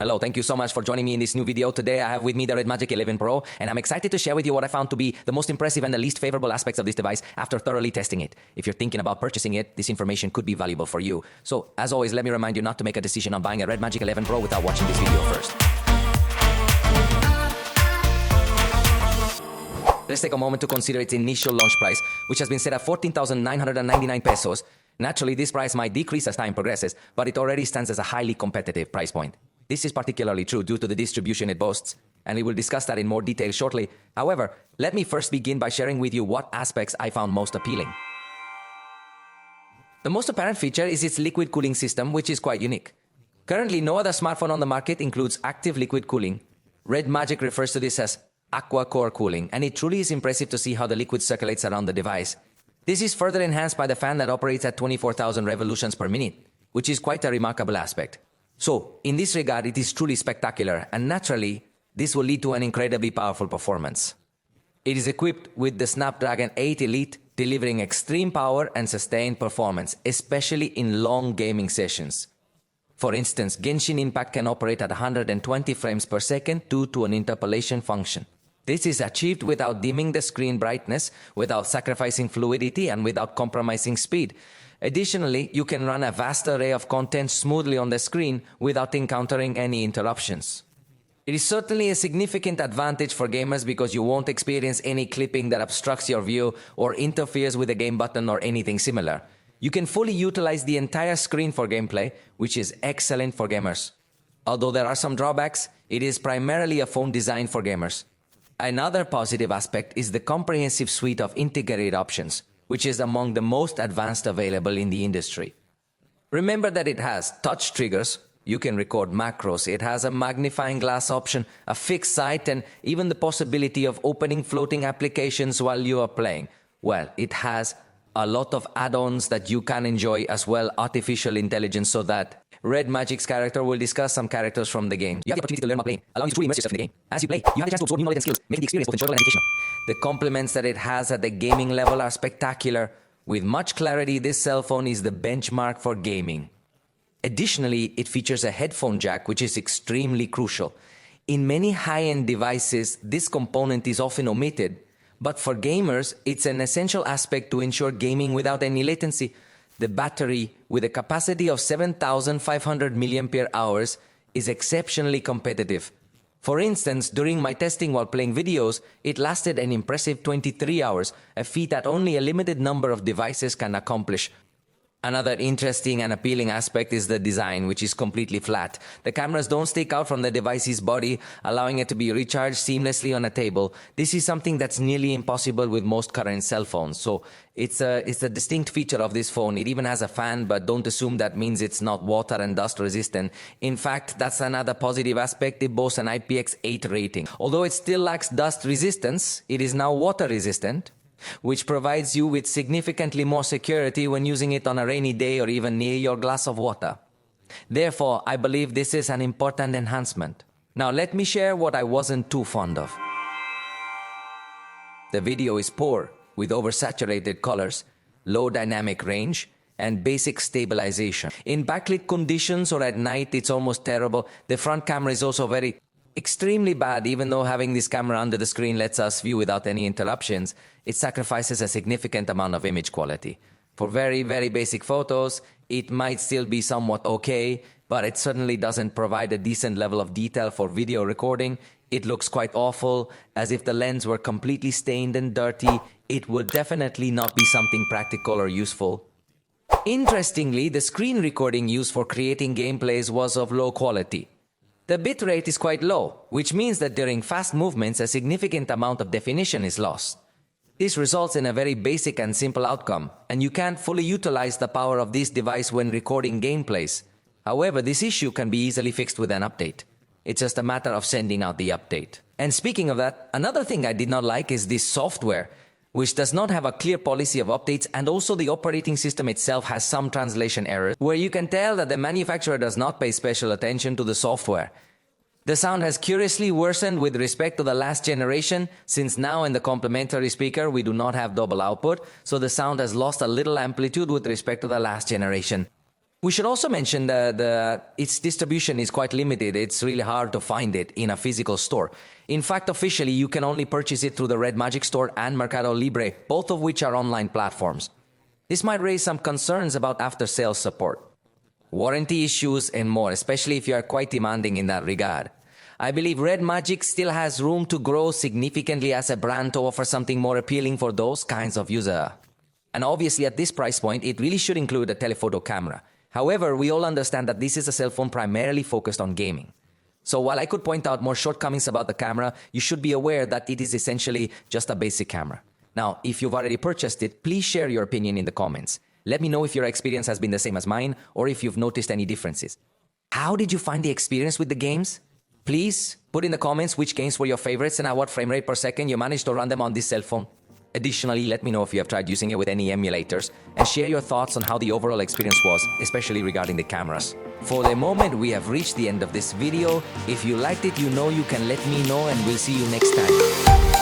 Hello, thank you so much for joining me in this new video. Today I have with me the REDMAGIC 11 Pro, and I'm excited to share with you what I found to be the most impressive and the least favorable aspects of this device after thoroughly testing it. If you're thinking about purchasing it, this information could be valuable for you. So, as always, let me remind you not to make a decision on buying a REDMAGIC 11 Pro without watching this video first. Let's take a moment to consider its initial launch price, which has been set at 14,999 pesos. Naturally, this price might decrease as time progresses, but it already stands as a highly competitive price point. This is particularly true due to the distribution it boasts, and we will discuss that in more detail shortly. However, let me first begin by sharing with you what aspects I found most appealing. The most apparent feature is its liquid cooling system, which is quite unique. Currently, no other smartphone on the market includes active liquid cooling. REDMAGIC refers to this as aqua core cooling, and it truly is impressive to see how the liquid circulates around the device. This is further enhanced by the fan that operates at 24,000 revolutions per minute, which is quite a remarkable aspect. So, in this regard, it is truly spectacular, and naturally, this will lead to an incredibly powerful performance. It is equipped with the Snapdragon 8 Elite, delivering extreme power and sustained performance, especially in long gaming sessions. For instance, Genshin Impact can operate at 120 frames per second due to an interpolation function. This is achieved without dimming the screen brightness, without sacrificing fluidity, and without compromising speed. Additionally, you can run a vast array of content smoothly on the screen without encountering any interruptions. It is certainly a significant advantage for gamers because you won't experience any clipping that obstructs your view or interferes with the game button or anything similar. You can fully utilize the entire screen for gameplay, which is excellent for gamers. Although there are some drawbacks, it is primarily a phone designed for gamers. Another positive aspect is the comprehensive suite of integrated options, which is among the most advanced available in the industry. Remember that it has touch triggers, you can record macros, it has a magnifying glass option, a fixed sight, and even the possibility of opening floating applications while you are playing. Well, it has a lot of add-ons that you can enjoy, as well artificial intelligence, so that REDMAGIC's character will discuss some characters from the game. You have the opportunity to learn while playing, allowing you to truly immerse yourself in the game. As you play, you have the chance to absorb new knowledge and skills, making the experience both enjoyable and educational. The compliments that it has at the gaming level are spectacular. With much clarity, this cell phone is the benchmark for gaming. Additionally, it features a headphone jack, which is extremely crucial. In many high-end devices, this component is often omitted, but for gamers, it's an essential aspect to ensure gaming without any latency. The battery, with a capacity of 7,500 mAh, is exceptionally competitive. For instance, during my testing while playing videos, it lasted an impressive 23 hours, a feat that only a limited number of devices can accomplish. Another interesting and appealing aspect is the design, which is completely flat. The cameras don't stick out from the device's body, allowing it to be recharged seamlessly on a table. This is something that's nearly impossible with most current cell phones. So it's a distinct feature of this phone. It even has a fan, but don't assume that means it's not water and dust resistant. In fact, that's another positive aspect. It boasts an IPX8 rating. Although it still lacks dust resistance, it is now water resistant, which provides you with significantly more security when using it on a rainy day or even near your glass of water. Therefore, I believe this is an important enhancement. Now let me share what I wasn't too fond of. The video is poor, with oversaturated colors, low dynamic range, and basic stabilization. In backlit conditions or at night, it's almost terrible. The front camera is also extremely bad. Even though having this camera under the screen lets us view without any interruptions, it sacrifices a significant amount of image quality. For very, very basic photos, it might still be somewhat okay, but it certainly doesn't provide a decent level of detail for video recording. It looks quite awful, as if the lens were completely stained and dirty. It would definitely not be something practical or useful. Interestingly, the screen recording used for creating gameplays was of low quality. The bitrate is quite low, which means that during fast movements, a significant amount of definition is lost. This results in a very basic and simple outcome, and you can't fully utilize the power of this device when recording gameplays. However, this issue can be easily fixed with an update. It's just a matter of sending out the update. And speaking of that, another thing I did not like is this software, which does not have a clear policy of updates, and also the operating system itself has some translation errors, where you can tell that the manufacturer does not pay special attention to the software. The sound has curiously worsened with respect to the last generation, since now in the complementary speaker we do not have double output, so the sound has lost a little amplitude with respect to the last generation. We should also mention that its distribution is quite limited. It's really hard to find it in a physical store. In fact, officially, you can only purchase it through the REDMAGIC store and Mercado Libre, both of which are online platforms. This might raise some concerns about after-sales support, warranty issues, and more, especially if you are quite demanding in that regard. I believe REDMAGIC still has room to grow significantly as a brand to offer something more appealing for those kinds of users. And obviously, at this price point, it really should include a telephoto camera. However, we all understand that this is a cell phone primarily focused on gaming. So while I could point out more shortcomings about the camera, you should be aware that it is essentially just a basic camera. Now, if you've already purchased it, please share your opinion in the comments. Let me know if your experience has been the same as mine or if you've noticed any differences. How did you find the experience with the games? Please put in the comments which games were your favorites and at what frame rate per second you managed to run them on this cell phone. Additionally, let me know if you have tried using it with any emulators and share your thoughts on how the overall experience was, especially regarding the cameras. For the moment, we have reached the end of this video. If you liked it, you know you can let me know and we'll see you next time.